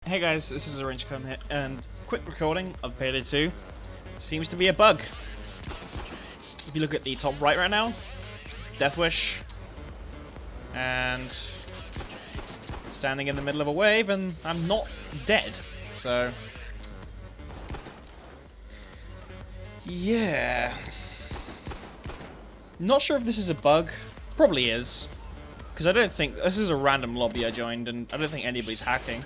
Hey guys, this is ArrangedKarma here, and quick recording of Payday 2. Seems to be a bug. If you look at the top right now, Death Wish, and standing in the middle of a wave, and I'm not dead, so yeah. Not sure if this is a bug. Probably is, because I don't think this is a random lobby I joined, and I don't think anybody's hacking.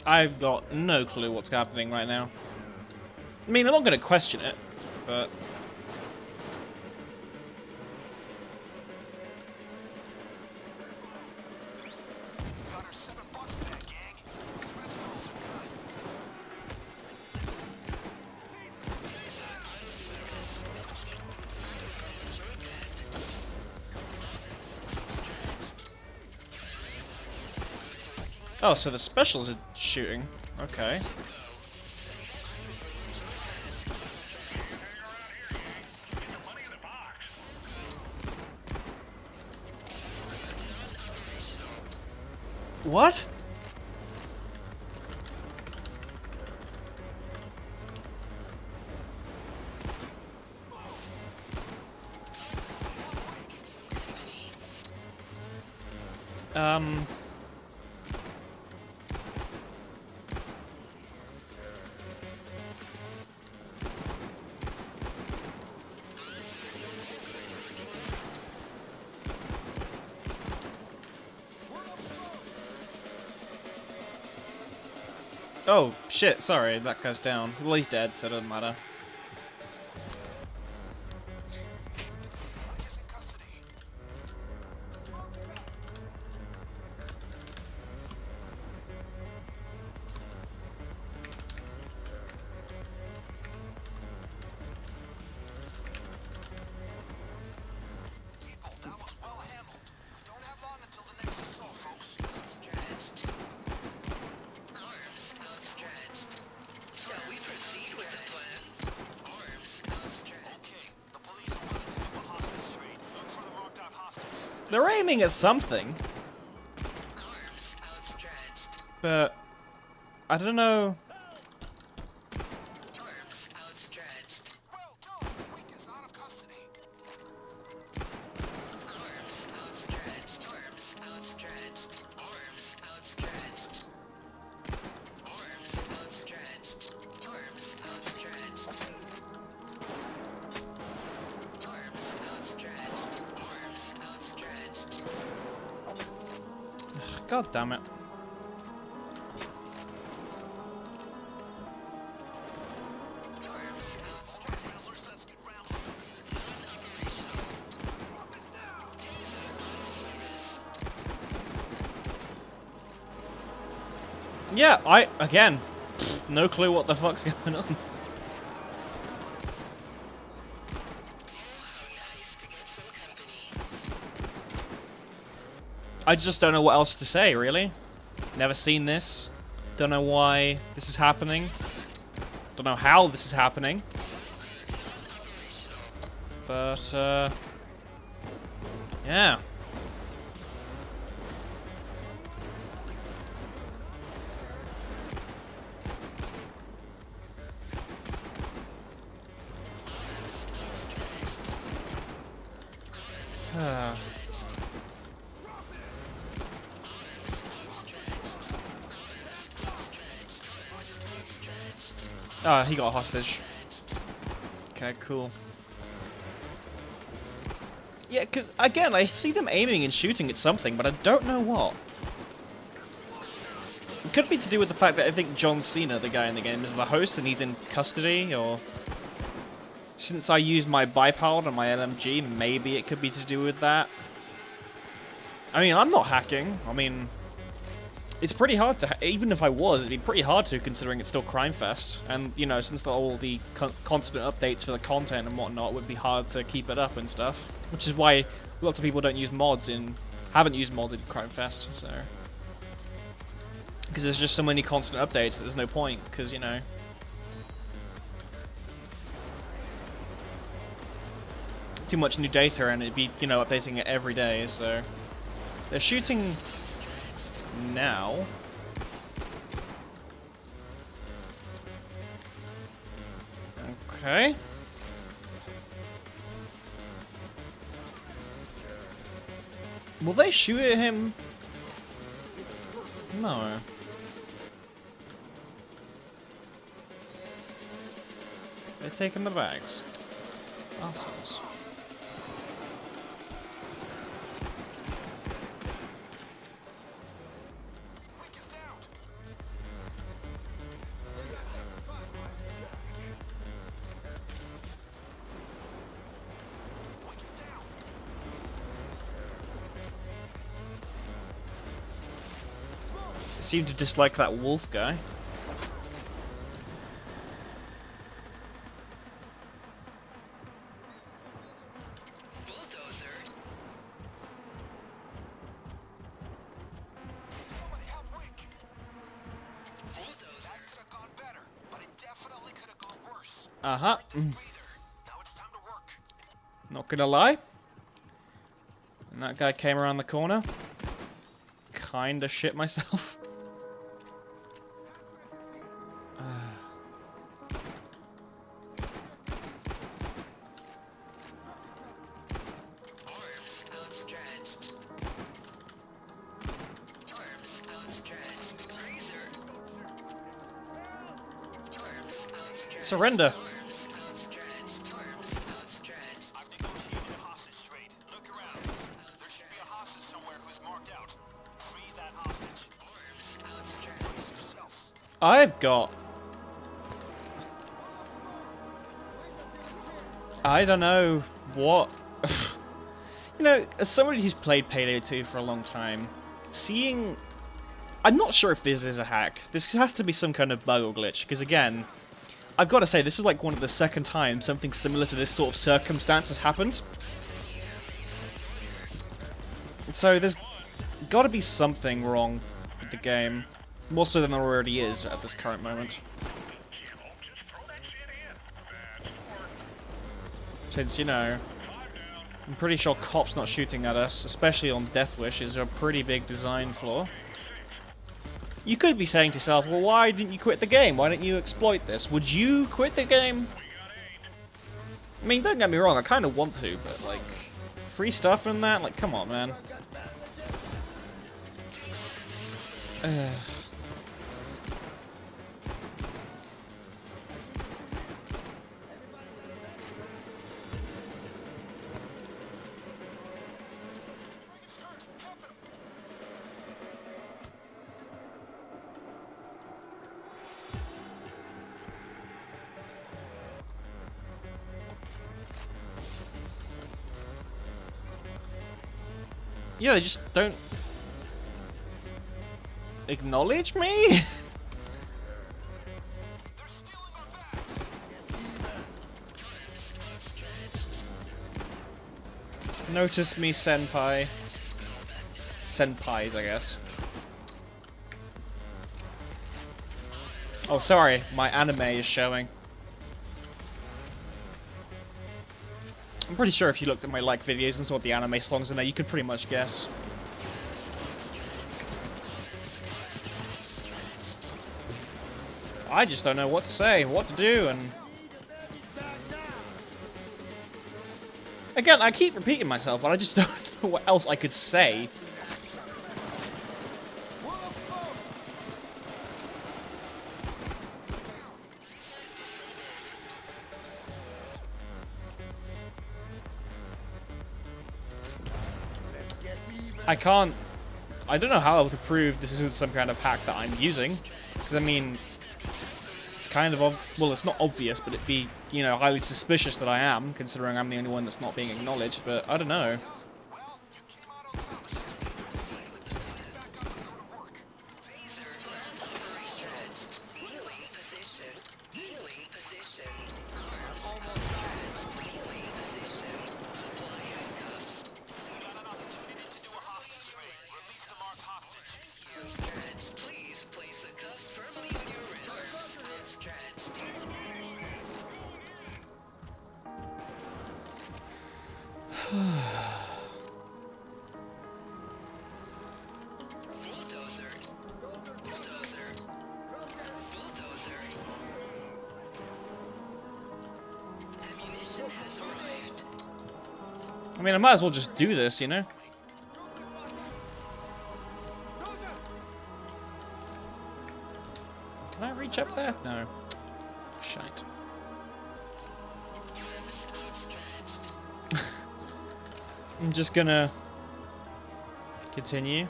I've got no clue what's happening right now. I mean, I'm not going to question it, but oh, so the specials are shooting. Okay. What? Oh, shit, sorry, that guy's down. Well, he's dead, so it doesn't matter. They're aiming at something, but I don't know. God damn it. Yeah, again, no clue what the fuck's going on. I just don't know what else to say, really. Never seen this. Don't know why this is happening. Don't know how this is happening. But, yeah. Oh, he got a hostage. Okay, cool. Yeah, because, again, I see them aiming and shooting at something, but I don't know what. It could be to do with the fact that I think John Cena, the guy in the game, is the host and he's in custody, or... Since I used my bipod on my LMG, maybe it could be to do with that. I mean, I'm not hacking. I mean... It's pretty hard to, even if I was, it'd be pretty hard to, considering it's still Crime Fest. And, you know, since all the constant updates for the content and whatnot, it would be hard to keep it up and stuff. Which is why lots of people don't use mods haven't used mods in Crime Fest, so... Because there's just so many constant updates that there's no point, because, you know... too much new data and it'd be, you know, updating it every day, so... They're shooting... now. Okay. Will they shoot at him? No. They're taking the bags. Assholes. They seem to dislike that wolf guy. Uh-huh. Not gonna lie. And that guy came around the corner. Kinda shit myself. Surrender. I've got... I don't know what... You know, as somebody who's played Payday 2 for a long time, seeing... I'm not sure if this is a hack. This has to be some kind of bug or glitch, because again, I've got to say, this is like one of the second times something similar to this sort of circumstance has happened. So there's got to be something wrong with the game. More so than there already is at this current moment. Since, you know, I'm pretty sure cops not shooting at us, especially on Death Wish, is a pretty big design flaw. You could be saying to yourself, well, why didn't you quit the game? Why didn't you exploit this? Would you quit the game? I mean, don't get me wrong, I kind of want to, but, like, free stuff and that? Like, come on, man. Yeah, they just don't acknowledge me? Notice me, senpai. Senpais, I guess. Oh, sorry, my anime is showing. I'm pretty sure if you looked at my like videos and saw the anime songs in there, you could pretty much guess. I just don't know what to say, what to do, and... Again, I keep repeating myself, but I just don't know what else I could say. I don't know how to prove this isn't some kind of hack that I'm using. Because, I mean, it's kind of, well, it's not obvious, but it'd be, you know, highly suspicious that I am, considering I'm the only one that's not being acknowledged, but I don't know. I mean, I might as well just do this, you know? Can I reach up there? No. Shite. I'm just gonna continue.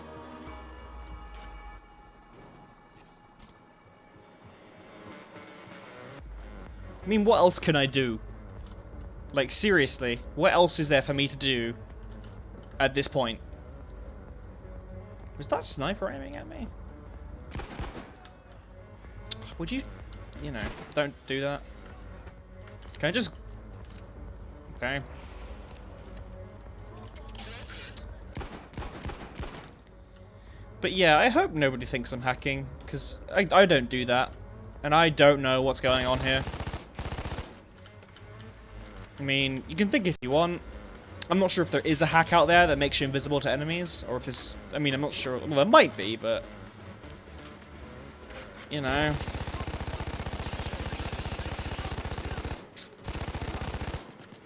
I mean, what else can I do? Like, seriously, what else is there for me to do at this point? Was that sniper aiming at me? Would you... You know, don't do that. Can I just... Okay. But yeah, I hope nobody thinks I'm hacking, because I don't do that. And I don't know what's going on here. I mean, you can think if you want. I'm not sure if there is a hack out there that makes you invisible to enemies, or if this... I mean, I'm not sure. Well, there might be, but... You know...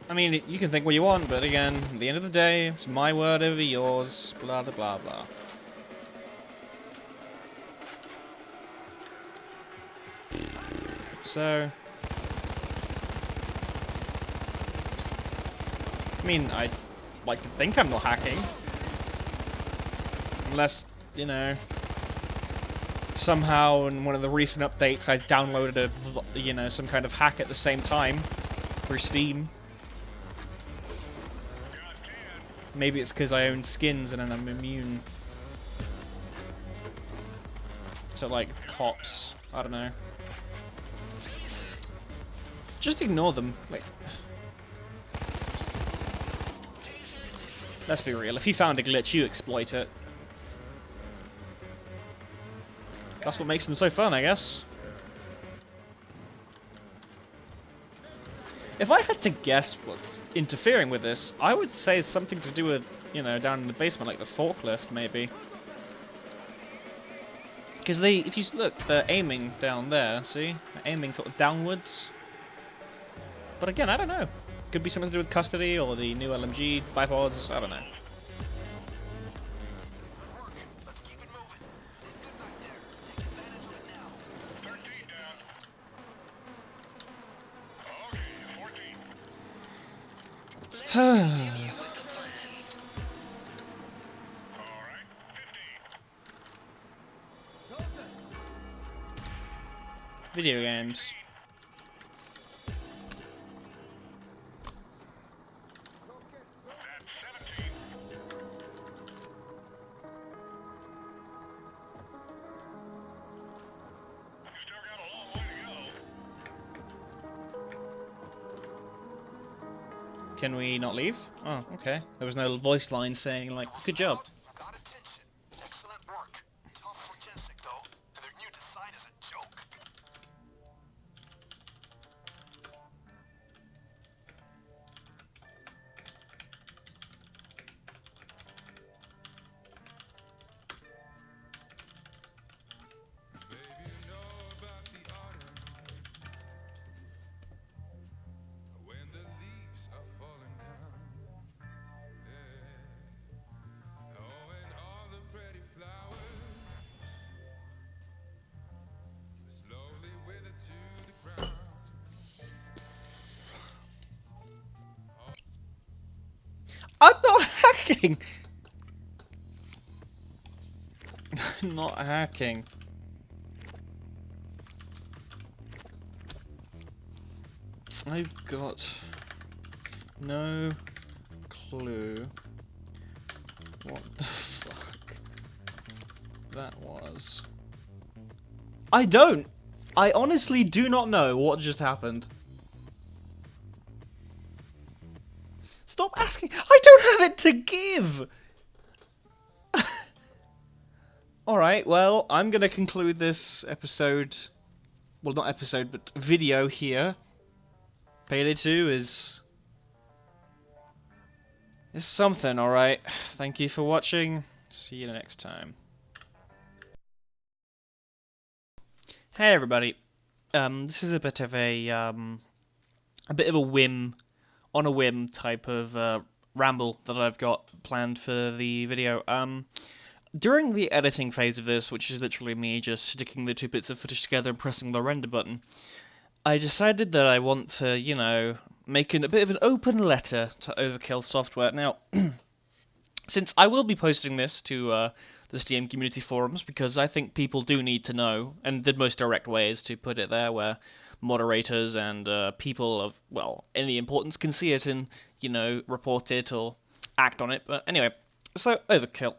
I mean, you can think what you want, but again, at the end of the day, it's my word over yours, blah, blah, blah, blah. So... I mean, I'd like to think I'm not hacking. Unless, you know, somehow in one of the recent updates I downloaded a, you know, some kind of hack at the same time through Steam. Maybe it's because I own skins and I'm immune to, like, cops. I don't know. Just ignore them. Like... Let's be real, if you found a glitch, you exploit it. That's what makes them so fun, I guess. If I had to guess what's interfering with this, I would say it's something to do with, you know, down in the basement, like the forklift, maybe. Because they, if you look, they're aiming down there, see? They're aiming sort of downwards. But again, I don't know. Could be something to do with custody or the new LMG bipods. I don't know. Video games. Can we not leave? Oh, okay. There was no voice line saying, like, good job. Got attention. Excellent work. Tough for Jessic, though. And their new design is a joke. I'm not hacking! I'm not hacking. I've got no clue what the fuck that was. I don't! I honestly do not know what just happened. Stop asking! I don't have it to give! Alright, well, I'm gonna conclude this episode... Well, not episode, but video here. Payday 2 is It's something, alright. Thank you for watching. See you next time. Hey everybody. This is a bit of a whim, on a whim type of ramble that I've got planned for the video. During the editing phase of this, which is literally me just sticking the two bits of footage together and pressing the render button, I decided that I want to, you know, make a bit of an open letter to Overkill Software. Now, since I will be posting this to the Steam community forums, because I think people do need to know, and the most direct way is to put it there where moderators and people of, well, any importance can see it and, you know, report it or act on it. But anyway, so Overkill.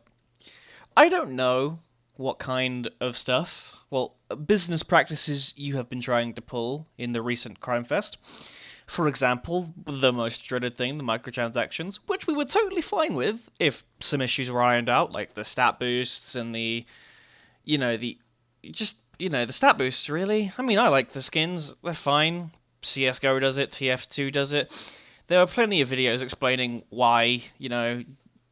I don't know what kind of stuff, well, business practices you have been trying to pull in the recent Crime Fest. For example, the most dreaded thing, the microtransactions, which we were totally fine with if some issues were ironed out, like the stat boosts and the stat boosts, really. I mean, I like the skins, they're fine. CSGO does it, TF2 does it. There are plenty of videos explaining why, you know,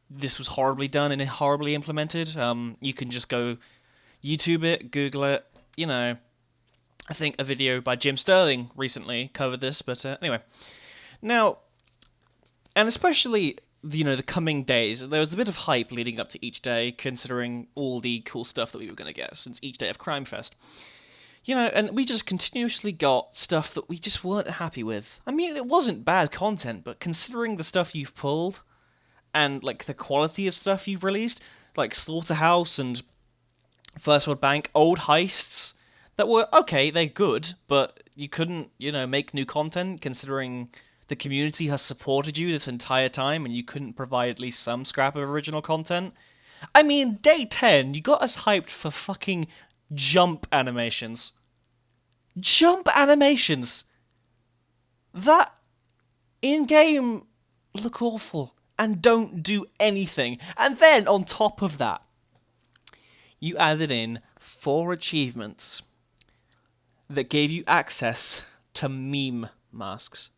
this was horribly done and horribly implemented. You can just go YouTube it, Google it, you know. I think a video by Jim Sterling recently covered this, but anyway. Now, and especially, you know, the coming days, there was a bit of hype leading up to each day, considering all the cool stuff that we were going to get since each day of Crime Fest. You know, and we just continuously got stuff that we just weren't happy with. I mean, it wasn't bad content, but considering the stuff you've pulled, and, like, the quality of stuff you've released, like Slaughterhouse and First World Bank, old heists, that were, okay, they're good, but you couldn't, you know, make new content, considering the community has supported you this entire time, and you couldn't provide at least some scrap of original content. I mean, day 10, you got us hyped for fucking jump animations. Jump animations! That, in-game, look awful. And don't do anything. And then, on top of that, you added in 4 achievements that gave you access to meme masks.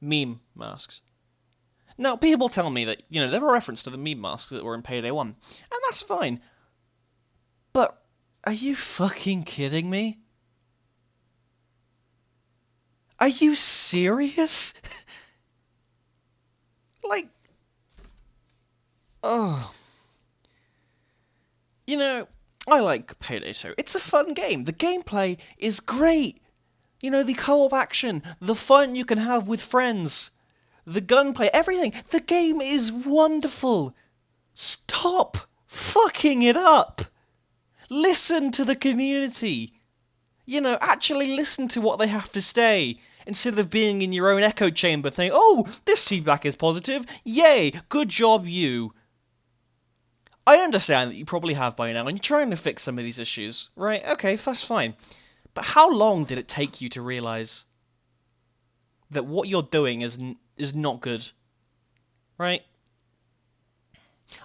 Meme masks. Now, people tell me that, you know, there were reference to the meme masks that were in Payday 1, and that's fine. But, are you fucking kidding me? Are you serious? Like, oh. You know, I like Payday 2. It's a fun game. The gameplay is great. You know, the co-op action, the fun you can have with friends, the gunplay, everything. The game is wonderful. Stop fucking it up. Listen to the community. You know, actually listen to what they have to say, instead of being in your own echo chamber saying, oh, this feedback is positive, yay, good job you. I understand that you probably have by now, and you're trying to fix some of these issues, right? Okay, that's fine. But how long did it take you to realise that what you're doing is not good, right?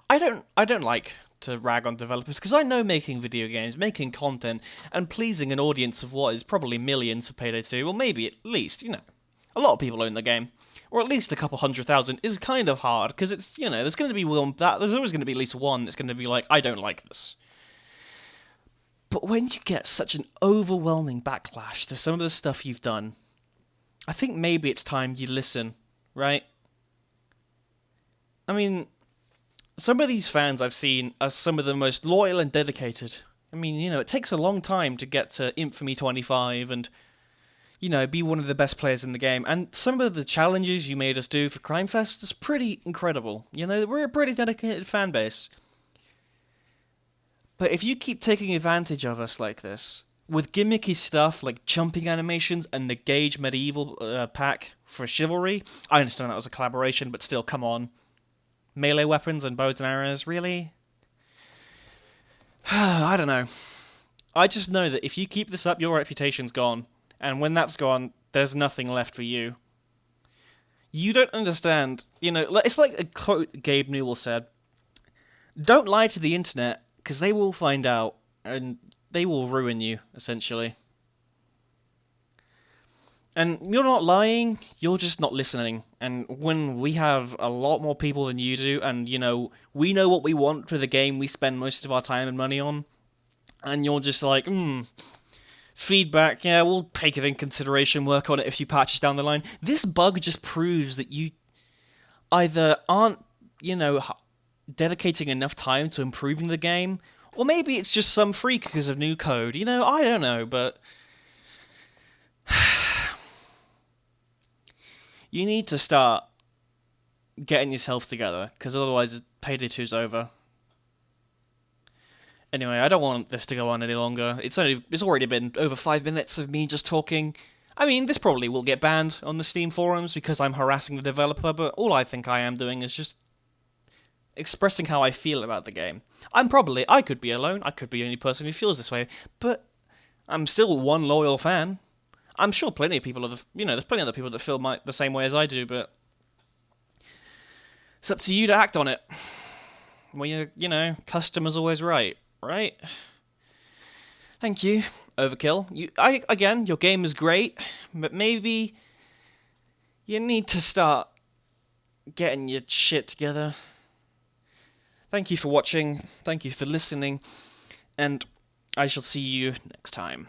I don't like to rag on developers, because I know making video games, making content, and pleasing an audience of what is probably millions of Payday 2, or maybe at least, you know, a lot of people own the game, or at least a couple 100,000, is kind of hard, because it's, you know, there's going to be there's always going to be at least one that's going to be like, I don't like this. But when you get such an overwhelming backlash to some of the stuff you've done, I think maybe it's time you listen, right? I mean, some of these fans I've seen are some of the most loyal and dedicated. I mean, you know, it takes a long time to get to Infamy 25 and, you know, be one of the best players in the game. And some of the challenges you made us do for Crime Fest is pretty incredible. You know, we're a pretty dedicated fan base. But if you keep taking advantage of us like this, with gimmicky stuff like jumping animations and the Gauge Medieval pack for Chivalry, I understand that was a collaboration, but still, come on. Melee weapons and bows and arrows, really? I don't know. I just know that if you keep this up, your reputation's gone. And when that's gone, there's nothing left for you. You don't understand. You know, it's like a quote Gabe Newell said. Don't lie to the internet, because they will find out, and they will ruin you, essentially. And you're not lying, you're just not listening. And when we have a lot more people than you do, and, you know, we know what we want for the game we spend most of our time and money on, and you're just like, feedback, yeah, we'll take it in consideration, work on it a few patches down the line. This bug just proves that you either aren't, you know, dedicating enough time to improving the game, or maybe it's just some freak because of new code. You know, I don't know, but you need to start getting yourself together, because otherwise Payday 2's over. Anyway, I don't want this to go on any longer. It's already been over 5 minutes of me just talking. I mean, this probably will get banned on the Steam forums because I'm harassing the developer, but all I think I am doing is just expressing how I feel about the game. I could be alone, I could be the only person who feels this way, but I'm still one loyal fan. I'm sure plenty of people there's plenty of other people that feel the same way as I do, but it's up to you to act on it. Well, customer's always right, right? Thank you, Overkill. Again, your game is great, but maybe you need to start getting your shit together. Thank you for watching, thank you for listening, and I shall see you next time.